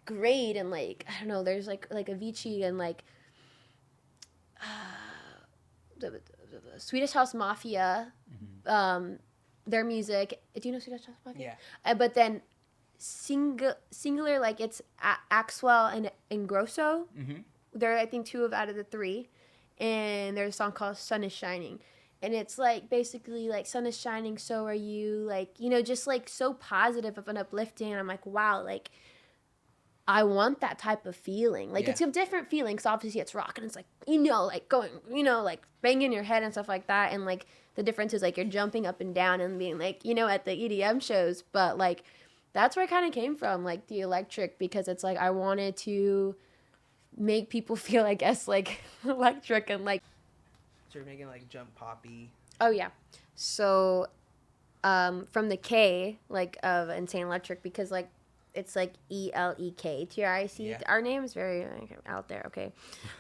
great. And, like, I don't know, there's, like Avicii and, like, the Swedish House Mafia, their music. Do you know Swedish House Mafia? Yeah. But then singular, like, it's Axwell and Grosso. They're, I think, two out of the three. And there's a song called Sun is Shining. And it's like basically like sun is shining, so are you, like, you know, just like so positive and uplifting. And I'm like, wow, like I want that type of feeling. Like it's a different feeling because obviously it's rock and it's like, you know, like going, you know, like banging your head and stuff like that. And like the difference is like you're jumping up and down and being like, you know, at the EDM shows. But like that's where it kind of came from, like the electric, because it's like I wanted to make people feel, I guess, like electric and like. So you're making like jump poppy. Oh yeah. So from the K, like of S8nt Elektric, because like it's like ELEKTRIC. Yeah. Our name is very out there, okay,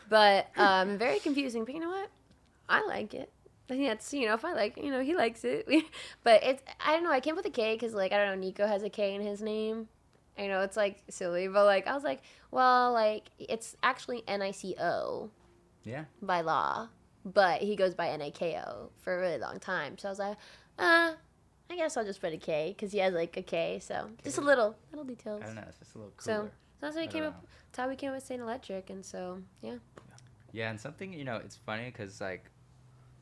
but very confusing. But you know what? I like it. I think that's, you know, if I like, you know, he likes it. But it's, I don't know. I came with a K because like I don't know, Nico has a K in his name. I know it's like silly, but like I was like, well, like it's actually NICO. Yeah. By law, but he goes by NAKO for a really long time. So I was like, I guess I'll just put a K because he has like a K. So just a little details. I don't know. It's just a little cooler. So that's how we came up. That's how we came up with S8nt Elektric, and so yeah. Yeah, and something, you know, it's funny because like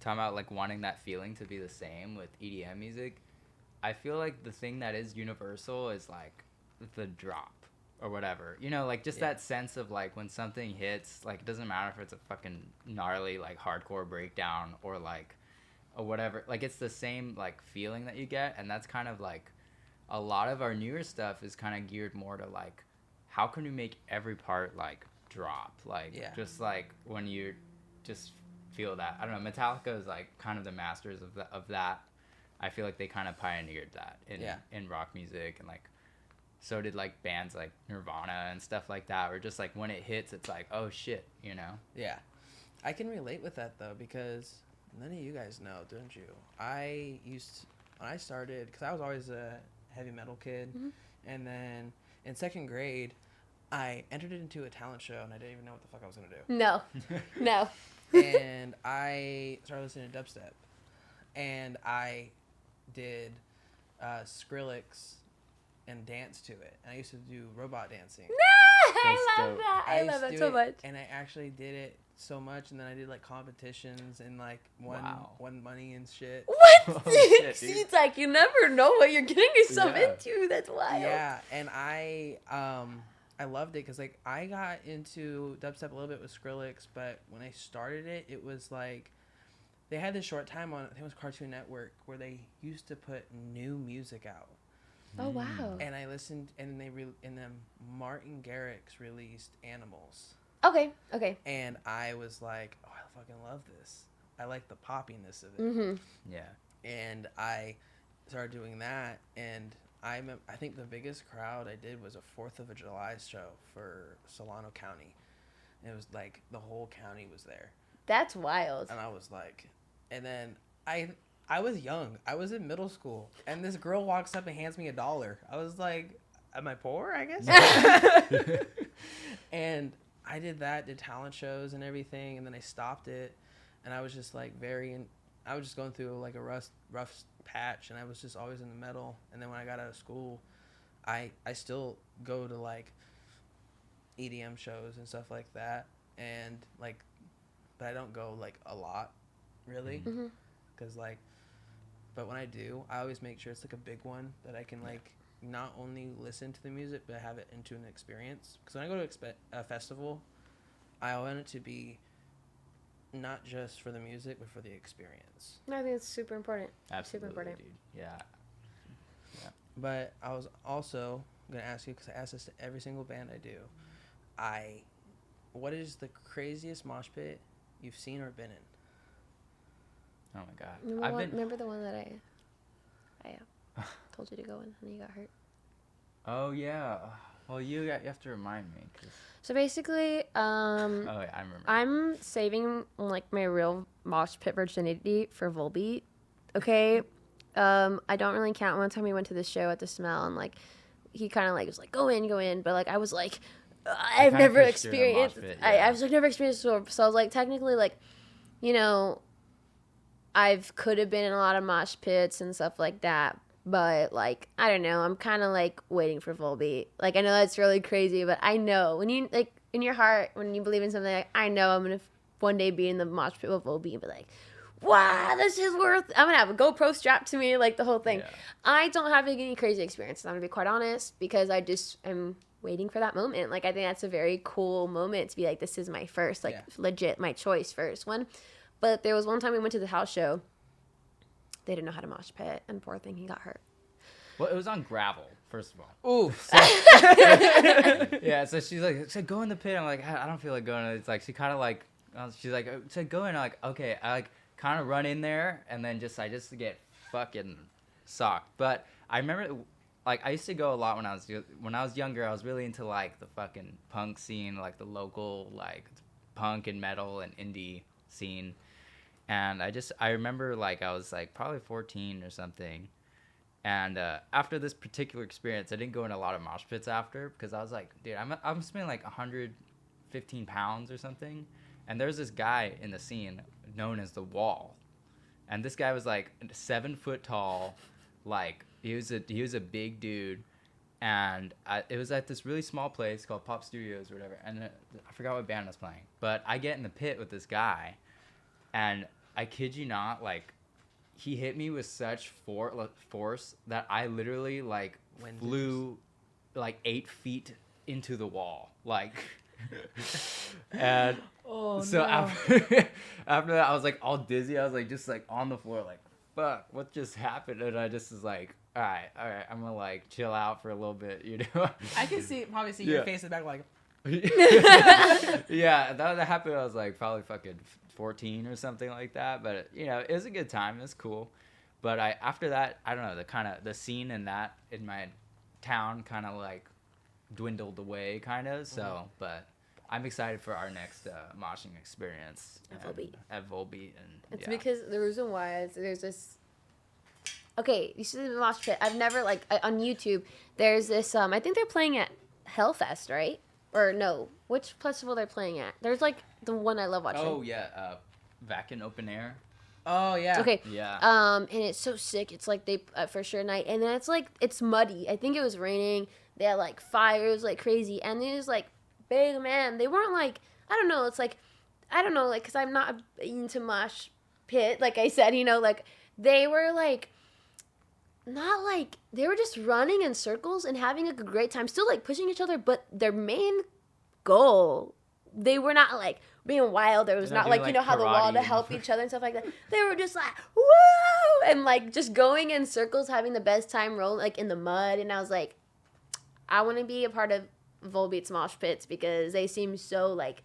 talking about like wanting that feeling to be the same with EDM music. I feel like the thing that is universal is like the drop or whatever, you know, like just that sense of like when something hits, like it doesn't matter if it's a fucking gnarly like hardcore breakdown or like or whatever, like it's the same like feeling that you get. And that's kind of like a lot of our newer stuff is kind of geared more to like how can we make every part like drop, like just like when you just feel that. I don't know, Metallica is like kind of the masters of that. I feel like they kind of pioneered that in rock music, and like so did like bands like Nirvana and stuff like that, where just like when it hits it's like, oh shit, you know. Yeah, I can relate with that though, because none of you guys know, don't you, I used to, when I started, because I was always a heavy metal kid, and then in second grade I entered into a talent show and I didn't even know what the fuck I was gonna do. No. And I started listening to dubstep, and I did Skrillex and dance to it. And I used to do robot dancing. I love that. I love that so much. And I actually did it so much, and then I did like competitions and like won money and shit. What? See, it's like you never know what you're getting yourself into. That's wild. Yeah, and I loved it because like I got into dubstep a little bit with Skrillex, but when I started it, it was like they had this short time on, I think it was Cartoon Network, where they used to put new music out. Oh wow! And I listened, and then Martin Garrix released Animals. Okay. And I was like, oh, I fucking love this. I like the poppiness of it. Yeah. And I started doing that, and I think the biggest crowd I did was a 4th of July show for Solano County. And it was like the whole county was there. That's wild. And I was like, and then I was young. I was in middle school, and this girl walks up and hands me $1. I was like, am I poor, I guess? And I did talent shows and everything, and then I stopped it, and I was just like I was just going through like a rough patch, and I was just always in the metal. And then when I got out of school, I still go to like EDM shows and stuff like that, and like, but I don't go like a lot, really, because like, but when I do, I always make sure it's like a big one that I can like not only listen to the music but have it into an experience. Because when I go to a festival, I want it to be not just for the music but for the experience. No, I think it's super important. Absolutely, super important. Dude. Yeah. But I was also gonna ask you, because I ask this to every single band I do, what is the craziest mosh pit you've seen or been in? Oh my god! Remember the one that I told you to go in and you got hurt? Oh yeah. Well, you have to remind me. So basically, oh yeah, I remember. I'm saving like my real mosh pit virginity for Volbeat. Okay. I don't really count. One time we went to the show at the Smell, and like he kind of like was like go in, but like I was like I've never experienced. I was like never experienced before, so I was like technically like, you know, could have been in a lot of mosh pits and stuff like that, but like I don't know, I'm kind of like waiting for Volbeat. Like I know that's really crazy, but I know when you like in your heart, when you believe in something, like I know I'm gonna one day be in the mosh pit with Volbeat and be like, wow, this is worth, I'm going to have a GoPro strapped to me, like the whole thing. Yeah. I don't have any crazy experiences, I'm going to be quite honest, because I just am waiting for that moment. Like, I think that's a very cool moment to be like, this is my first, like, legit, my choice first one. But there was one time we went to the house show. They didn't know how to mosh pit, and poor thing, he got hurt. Well, it was on gravel, first of all. Ooh. Yeah, so she's like, so go in the pit. I'm like, I don't feel like going. It's like, she kind of like, she's like, so go in. I'm like, okay. I like kind of run in there, and then I just get fucking socked. But I remember, like, I used to go a lot when I was younger. I was really into like the fucking punk scene, like the local like punk and metal and indie scene. And I remember like I was like probably 14 or something. And after this particular experience, I didn't go in a lot of mosh pits after, because I was like, dude, I'm spending like 115 pounds or something. And there's this guy in the scene known as the Wall. And this guy was like 7 foot tall. Like he was a big dude. And it was at this really small place called Pop Studios or whatever. And I forgot what band was playing. But I get in the pit with this guy. And I kid you not, like, he hit me with such force that I literally, like, flew, like, 8 feet into the wall. Like, and after that, I was, like, all dizzy. I was, like, just, like, on the floor, like, fuck, what just happened? And I just was like, all right, I'm gonna, like, chill out for a little bit, you know? I can probably see your face in the back, like... Yeah, that happened when I was, like, probably fucking 14 or something like that. But, you know, it was a good time. It was cool. But after that, I don't know, the scene in my town kind of, like, dwindled away, kind of. So, but I'm excited for our next moshing experience at Volbeat. And it's because the reason why is there's this. Okay, you see the mosh pit. I've never, like, on YouTube, there's this, I think they're playing at Hellfest, right? Or no, which festival they're playing at? There's, like, the one I love watching. Oh, yeah, Vac in Open Air. Oh, yeah. Okay. Yeah. And it's so sick. It's, like, they, for sure, night. And then it's, like, it's muddy. I think it was raining. They had, like, fires, like, crazy. And it was, like, big, man. They weren't, like, I don't know. It's, like, I don't know, like, because I'm not into mosh pit, like I said, you know, like, they were, like, not like, they were just running in circles and having like a great time, still like pushing each other, but their main goal, they were not like being wild. There was not like, you know, how the wall to help each other and stuff like that. They were just like, woo! And like just going in circles, having the best time rolling like in the mud. And I was like, I want to be a part of Volbeat's mosh pits because they seem so like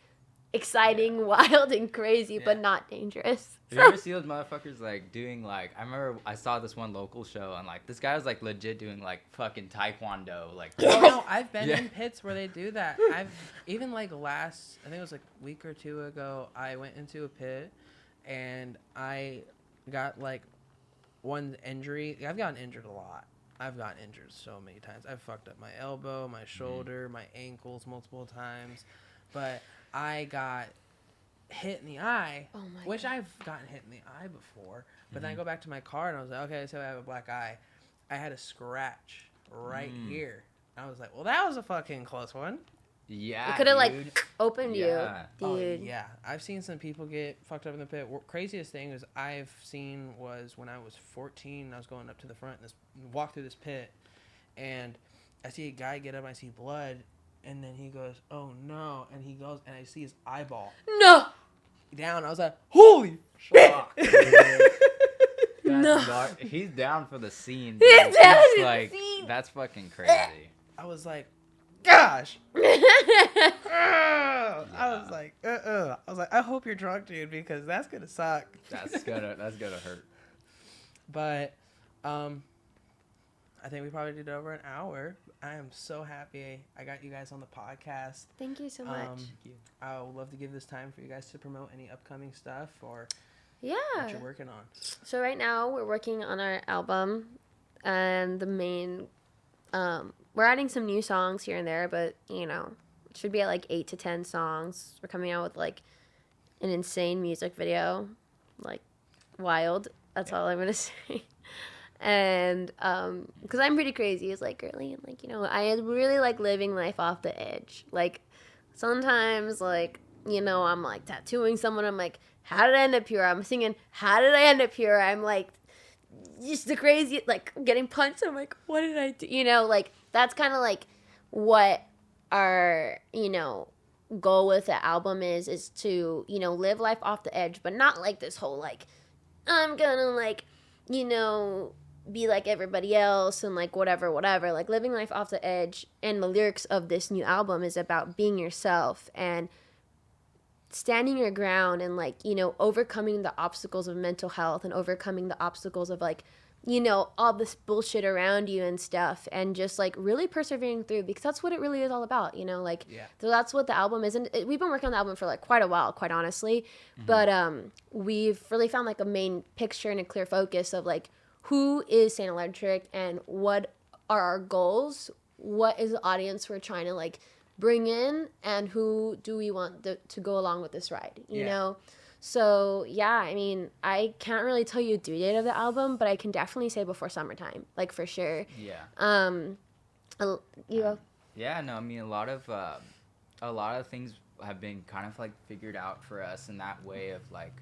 exciting, wild, and crazy, but not dangerous. Have you ever see those motherfuckers like doing like? I remember I saw this one local show and like this guy was like legit doing like fucking taekwondo. Like, oh no, I've been in pits where they do that. I've even like I think it was like a week or two ago, I went into a pit and I got like one injury. I've gotten injured a lot. I've gotten injured so many times. I've fucked up my elbow, my shoulder, my ankles multiple times, but I got hit in the eye, which I've gotten hit in the eye before, but then I go back to my car and I was like, okay, so I have a black eye. I had a scratch right here. I was like, well, that was a fucking close one. Yeah, it could have like opened you, dude. Oh, yeah, I've seen some people get fucked up in the pit. Craziest thing is I've seen was when I was 14, I was going up to the front and walk through this pit, and I see a guy get up, I see blood, and then he goes, oh no, and he goes, and I see his eyeball. No! Down, I was like, holy shock. No. He's down for the scene. He's down for the scene. That's fucking crazy. I was like, gosh. I was like, I was like, I hope you're drunk, dude, because that's gonna suck. That's gonna hurt. But, I think we probably did over an hour. I am so happy I got you guys on the podcast. Thank you so much. I would love to give this time for you guys to promote any upcoming stuff or what you're working on. So right now we're working on our album, and the main, we're adding some new songs here and there, but you know, it should be at like 8 to 10 songs. We're coming out with like an insane music video, like wild. That's all I'm gonna say. And because I'm pretty crazy as like girly, and like, you know, I really like living life off the edge. Like sometimes, like, you know, I'm like tattooing someone, I'm like how did I end up here? I'm singing, how did I end up here? I'm like, just the crazy, like, getting punched. I'm like, what did I do? You know, like, that's kind of like what our, you know, goal with the album is to, you know, live life off the edge, but not like this whole, like, I'm gonna, like, you know, be like everybody else and, like, whatever. Like, living life off the edge, and the lyrics of this new album is about being yourself and standing your ground and, like, you know, overcoming the obstacles of mental health and overcoming the obstacles of, like, you know, all this bullshit around you and stuff, and just, like, really persevering through, because that's what it really is all about, you know, like, so that's what the album is. And we've been working on the album for, like, quite a while, quite honestly, but we've really found, like, a main picture and a clear focus of, like, who is S8nt Elektric and what are our goals, what is the audience we're trying to, like, bring in, and who do we want to go along with this ride, you know? So, yeah, I mean, I can't really tell you a due date of the album, but I can definitely say before summertime, like, for sure. Yeah. You go? Yeah, no, I mean, a lot of things have been kind of, like, figured out for us in that way of, like,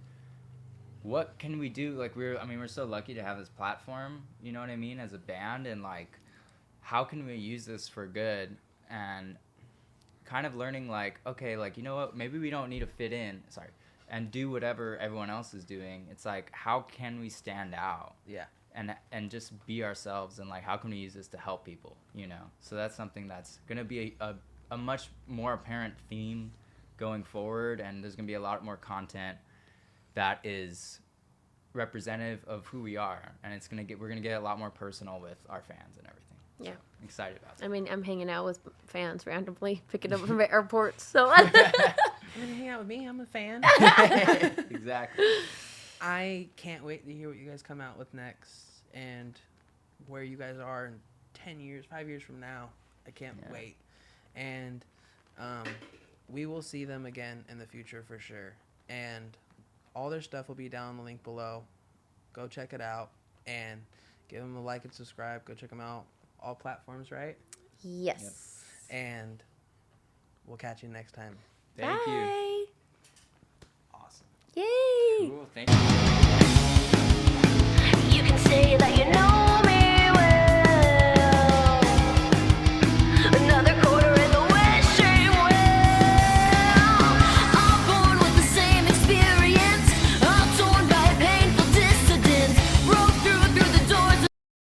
what can we do? Like, we're so lucky to have this platform, you know what I mean, as a band, and, like, how can we use this for good? And kind of learning, like, okay, like, you know what, maybe we don't need to fit in, and do whatever everyone else is doing. It's like, how can we stand out? Yeah. And just be ourselves, and, like, how can we use this to help people, you know? So that's something that's going to be a much more apparent theme going forward, and there's going to be a lot more content that is representative of who we are, and we're going to get a lot more personal with our fans and everything. Yeah. So, I'm excited about that. I mean, I'm hanging out with fans randomly, picking up from the airport, so. I'm gonna hang out with me. I'm a fan. Exactly. I can't wait to hear what you guys come out with next, and where you guys are in 10 years, 5 years from now. I can't wait. And we will see them again in the future for sure. And all their stuff will be down in the link below. Go check it out and give them a like and subscribe. Go check them out. All platforms, right? Yes. Yep. And we'll catch you next time. Thank you. Bye. Awesome. Yay. Cool. Thank you.